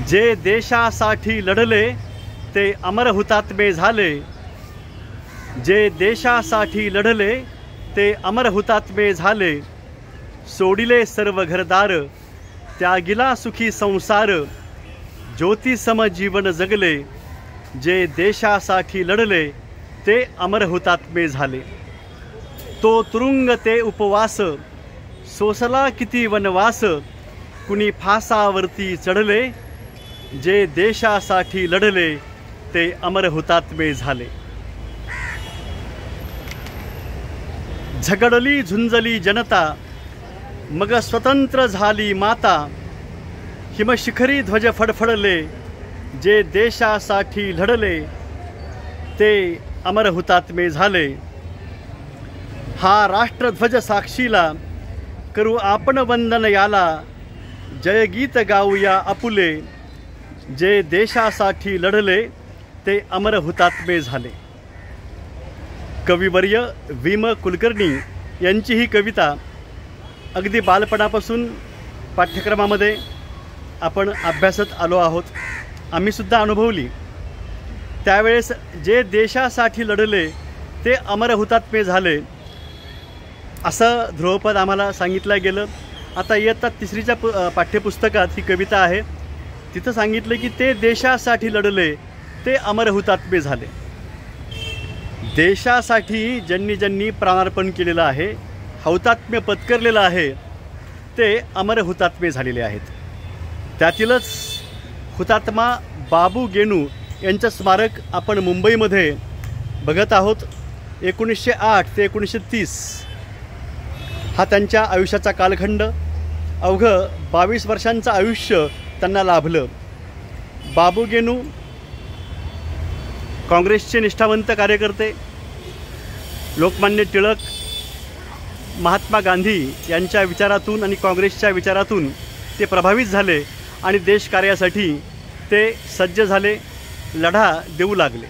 जे देशासाठी लढले ते अमर हुतात्मे झाले, जे देशासाठी लढले ते अमर हुतात्मे झाले, सोडिले सर्व घरदार त्यागिला सुखी संसार, ज्योती सम जीवन जगले, जे देशासाठी लढले ते अमर हुतात्मे झाले। तो तुरुंग ते उपवास सोसला किती वनवास, कुणी फासावरती चढले, जे देशासाठी लढले ते अमर हुतात्मे झाले। झगडली झुंजली जनता मग स्वतंत्र झाली माता, हिमशिखरी ध्वज फडफडले, जे देशासाठी लढले ते अमर हुतात्मे झाले। हा राष्ट्रध्वज साक्षीला करू आपण वंदन याला, जयगीत गाऊया आपुले, जे देशासाठी लढले ते अमर हुतात्मे झाले। कविवर्य वी.म. कुलकर्णी यांची ही कविता अगदी बालपणापासून पाठ्यक्रमामध्ये आपण अभ्यासत आलो आहोत, आम्हीसुद्धा अनुभवली। त्यावेळेस जे देशासाठी लढले ते अमर हुतात्मे झाले असं ध्रुवपद आम्हाला सांगितलं गेलं। आता इयत्ता 3च्या पाठ्यपुस्तकात ही कविता आहे, तिथं सांगितलं की ते देशासाठी लढले ते अमर हुतात्मे झाले। देशासाठी ज्यांनी ज्यांनी प्राणार्पण केलेलं आहे, हौतात्म्य पत्करलेलं आहे, ते अमर हुतात्मे झालेले आहेत। त्यातीलच हुतात्मा बाबू गेनू यांचं स्मारक आपण मुंबईमध्ये बघत आहोत। 1908 ते 1930 हा त्यांच्या आयुष्याचा कालखंड। अवघं 22 वर्षांचं आयुष्य त्यांना लाभलं। बाबू गेनू काँग्रेसचे निष्ठावंत कार्यकर्ते, लोकमान्य टिळक, महात्मा गांधी यांच्या विचारातून आणि काँग्रेसच्या विचारातून ते प्रभावित झाले आणि देशकार्यासाठी ते सज्ज झाले, लढा देऊ लागले।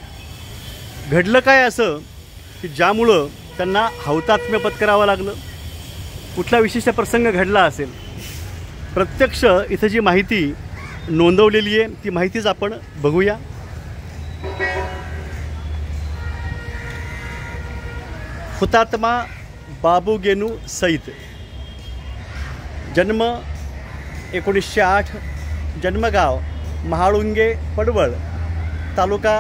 घडलं काय असं की ज्यामुळं त्यांना हौतात्म्य पत्करावं लागलं? कुठला विशिष्ट प्रसंग घडला असेल? प्रत्यक्ष इथं जी माहिती नोंदवलेली आहे ती माहितीच आपण बघूया। हुतात्मा बाबू गेनू सईद, जन्म 1908, जन्मगाव महाळुंगे पडवळ, तालुका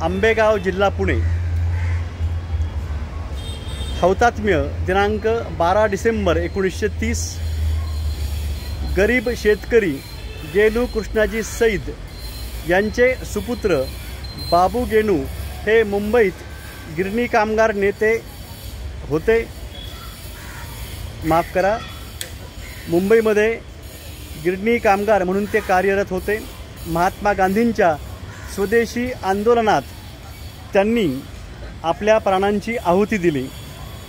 आंबेगाव, जिल्हा पुणे। हौतात्म्य दिनांक 12 डिसेंबर 1930। गरीब शेतकरी गेनू कृष्णाजी सईद यांचे सुपुत्र बाबू गेनू हे मुंबईत गिरणी कामगार नेते होते। माफ करा, मुंबईमध्ये गिरणी कामगार म्हणून ते कार्यरत होते। महात्मा गांधींच्या स्वदेशी आंदोलनात त्यांनी आपल्या प्राणांची आहुती दिली।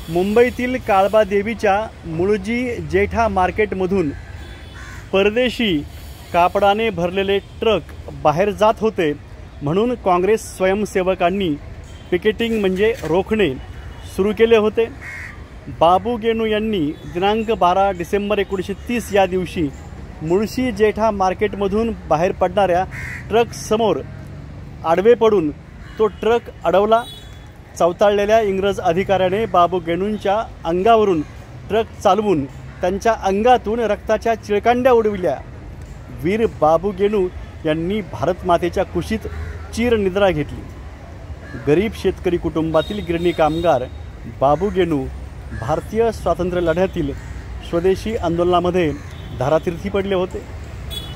मुंबईतील काळबादेवीच्या मुळजी जेठा मार्केटमधून परदेशी कापडाने भरलेले ट्रक बाहेर जात होते, म्हणून काँग्रेस स्वयंसेवकांनी पिकेटिंग म्हणजे रोखणे सुरू केले होते। बाबू गेनू यांनी दिनांक 12 डिसेंबर 1930 या दिवशी मुळशी जेठा मार्केटमधून बाहेर पडणाऱ्या ट्रकसमोर आडवे पडून तो ट्रक अडवला। चवताळलेल्या इंग्रज अधिकाऱ्याने बाबू गेनूंच्या अंगावरून ट्रक चालवून त्यांच्या अंगातून रक्ताच्या चिळकांड्या उडविल्या। वीर बाबू गेनू यांनी भारत मातेच्या कुशीत चिरनिद्रा घेतली। गरीब शेतकरी कुटुंबातील गिरणी कामगार बाबू गेनू भारतीय स्वातंत्र्य लढ्यातील स्वदेशी आंदोलनामध्ये धारातीर्थी पडले होते।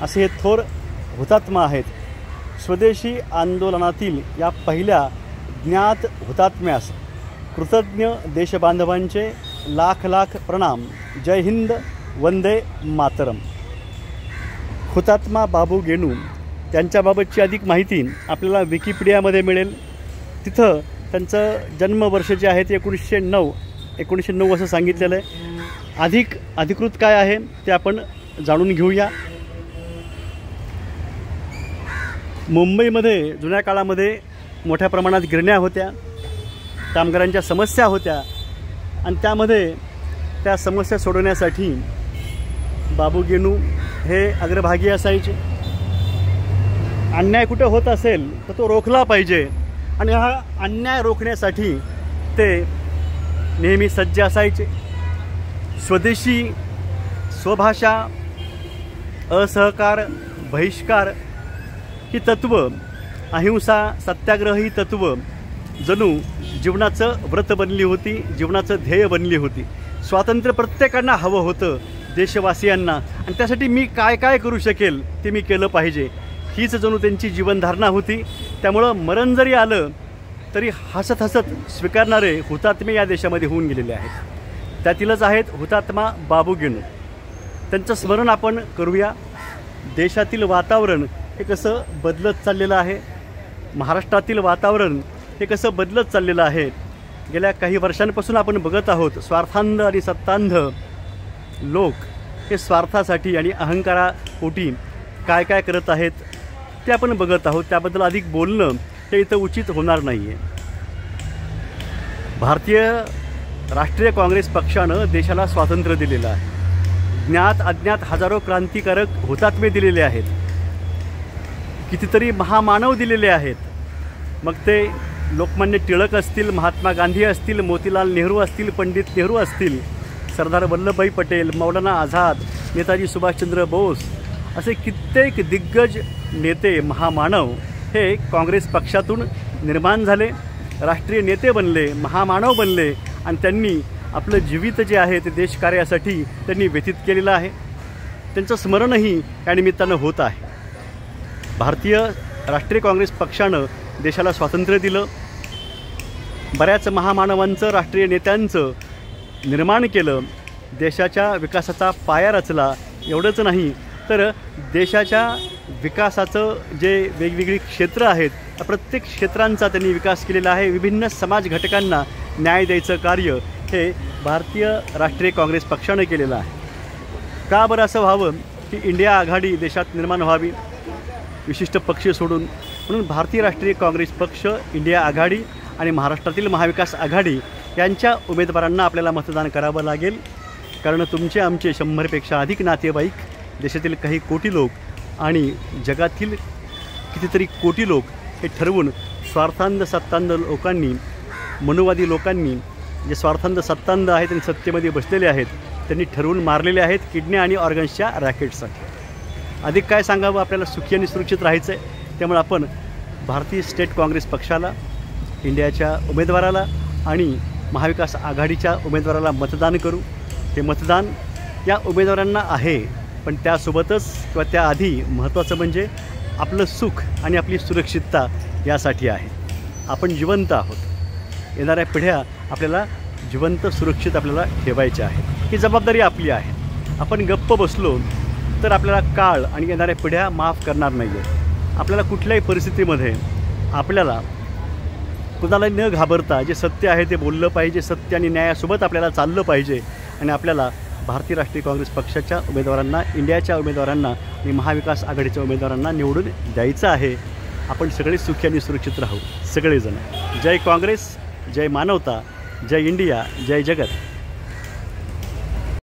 असे हे थोर हुतात्मा आहेत। स्वदेशी आंदोलनातील या पहिल्या ज्ञात हुतात्म्यास कृतज्ञ देशबांधवांचे लाख लाख प्रणाम। जय हिंद, वंदे मातरम। हुतात्मा बाबू गेनू त्यांच्याबाबतची अधिक माहिती आपल्याला विकिपीडियामध्ये मिळेल। तिथं त्यांचं जन्मवर्ष जे आहे ते 1909 असं सांगितलेलं आहे। अधिकृत काय आहे ते आपण जाणून घेऊया। मुंबईमध्ये जुन्या काळामध्ये मोठ्या प्रमाणात गिरण्या होत्या, कामगारांच्या समस्या होत्या आणि त्यामध्ये त्या समस्या सोडवण्यासाठी बाबू गेनू हे अग्रभागी असायचे। अन्याय कुठे होत असेल तर तो रोखला पाहिजे आणि हा अन्याय रोखण्यासाठी ते नेहमी सज्ज असायचे. स्वदेशी, स्वभाषा, असहकार, बहिष्कार ही तत्त्व, अहिंसा, सत्याग्रह ही तत्त्व जणू जीवनाचं व्रत बनली होती, जीवनाचं ध्येय बनली होती. स्वातंत्र्य प्रत्येकांना हवं होतं, देशवासियांना, आणि त्यासाठी मी काय काय करू शकेल ते मी केलं पाहिजे, हीच जणू त्यांची जीवनधारणा होती. त्यामुळं मरण जरी आलं तरी हसत हसत स्वीकारणारे हुतात्मे या देशामध्ये होऊन गेलेले आहेत. त्यातीलच आहेत हुतात्मा बाबू गेनू. त्यांचं स्मरण आपण करूया. देशातील वातावरण हे कसं बदलत चाललेलं आहे, महाराष्ट्रातील वातावरण हे कसं बदलत चाललेलं आहे. गेल्या काही वर्षांपासून आपण बघत आहोत स्वार्थांध आणि सत्तांध लोक हे स्वार्थासाठी आणि अहंकारापोटी काय काय करत आहेत ते आपण बघत आहोत. त्याबद्दल अधिक बोलणं हे इथं उचित होणार नाही आहे. भारतीय राष्ट्रीय काँग्रेस पक्षानं देशाला स्वातंत्र्य दिलेलं आहे. ज्ञात अज्ञात हजारो क्रांतिकारक हुतात्मे दिलेले आहेत, कितीतरी महामानव दिलेले आहेत. मग ते लोकमान्य टिळक असतील, महात्मा गांधी असतील, मोतीलाल नेहरू असतील, पंडित नेहरू असतील, सरदार वल्लभभाई पटेल, मौलाना आझाद, नेताजी सुभाषचंद्र बोस, असे कित्येक दिग्गज नेते, महामानव हे काँग्रेस पक्षातून निर्माण झाले, राष्ट्रीय नेते बनले, महामानव बनले आणि त्यांनी आपलं जीवित जे आहे ते देशकार्यासाठी त्यांनी व्यतीत केलेलं आहे. त्यांचं स्मरणही या निमित्तानं होत आहे. भारतीय राष्ट्रीय काँग्रेस पक्षानं देशाला स्वातंत्र्य दिलं, बऱ्याच महामानवांचं, राष्ट्रीय नेत्यांचं निर्माण केलं, देशाच्या विकासाचा पाया रचला. एवढंच नाही तर देशाच्या विकासाचं जे वेगवेगळी क्षेत्र आहेत त्या प्रत्येक क्षेत्रांचा त्यांनी विकास केलेला आहे. विभिन्न समाज घटकांना न्याय द्यायचं कार्य हे भारतीय राष्ट्रीय काँग्रेस पक्षानं केलेलं आहे. का बरं असं व्हावं की इंडिया आघाडी देशात निर्माण व्हावी विशिष्ट पक्ष सोडून? म्हणून भारतीय राष्ट्रीय काँग्रेस पक्ष, इंडिया आघाडी आणि महाराष्ट्रातील महाविकास आघाडी यांच्या उमेदवारांना आपल्याला मतदान करावं लागेल. कारण तुमचे आमचे 100पेक्षा अधिक नातेवाईक, देशातील काही कोटी लोक आणि जगातील कितीतरी कोटी लोक हे ठरवून स्वार्थांध सत्तांध लोकांनी, मनुवादी लोकांनी, जे स्वार्थांध सत्तांध आहेत आणि सत्तेमध्ये बसलेले आहेत, त्यांनी ठरवून मारलेले आहेत किडनी आणि ऑर्गन्सच्या रॅकेटसाठी. अधिक काय सांगावं, आपल्याला सुखी आणि सुरक्षित राहायचं आहे. त्यामुळे आपण भारतीय स्टेट काँग्रेस पक्षाला, इंडियाच्या उमेदवाराला आणि महाविकास आघाडीच्या उमेदवाराला मतदान करू. हे मतदान या उमेदवारांना आहे, पण त्यासोबतच किंवा त्याआधी महत्त्वाचं म्हणजे आपलं सुख आणि आपली सुरक्षितता यासाठी आहे. आपण जिवंत आहोत, येणाऱ्या पिढ्या आपल्याला जिवंत सुरक्षित आपल्याला ठेवायच्या आहेत. ही जबाबदारी आपली आहे. आपण गप्प बसलो तर आपल्याला काळ आणि येणाऱ्या पिढ्या माफ करणार नाही आहे. आपल्याला कुठल्याही परिस्थितीमध्ये आपल्याला कुणाला न घाबरता जे सत्य आहे ते बोललं पाहिजे, सत्य आणि न्यायासोबत आपल्याला चाललं पाहिजे आणि आपल्याला भारतीय राष्ट्रीय काँग्रेस पक्षाच्या उमेदवारांना, इंडियाच्या उमेदवारांना आणि महाविकास आघाडीच्या उमेदवारांना निवडून द्यायचं आहे. आपण सगळे सुखी आणि सुरक्षित राहू, सगळेजण. जय काँग्रेस, जय मानवता, जय इंडिया, जय जगत.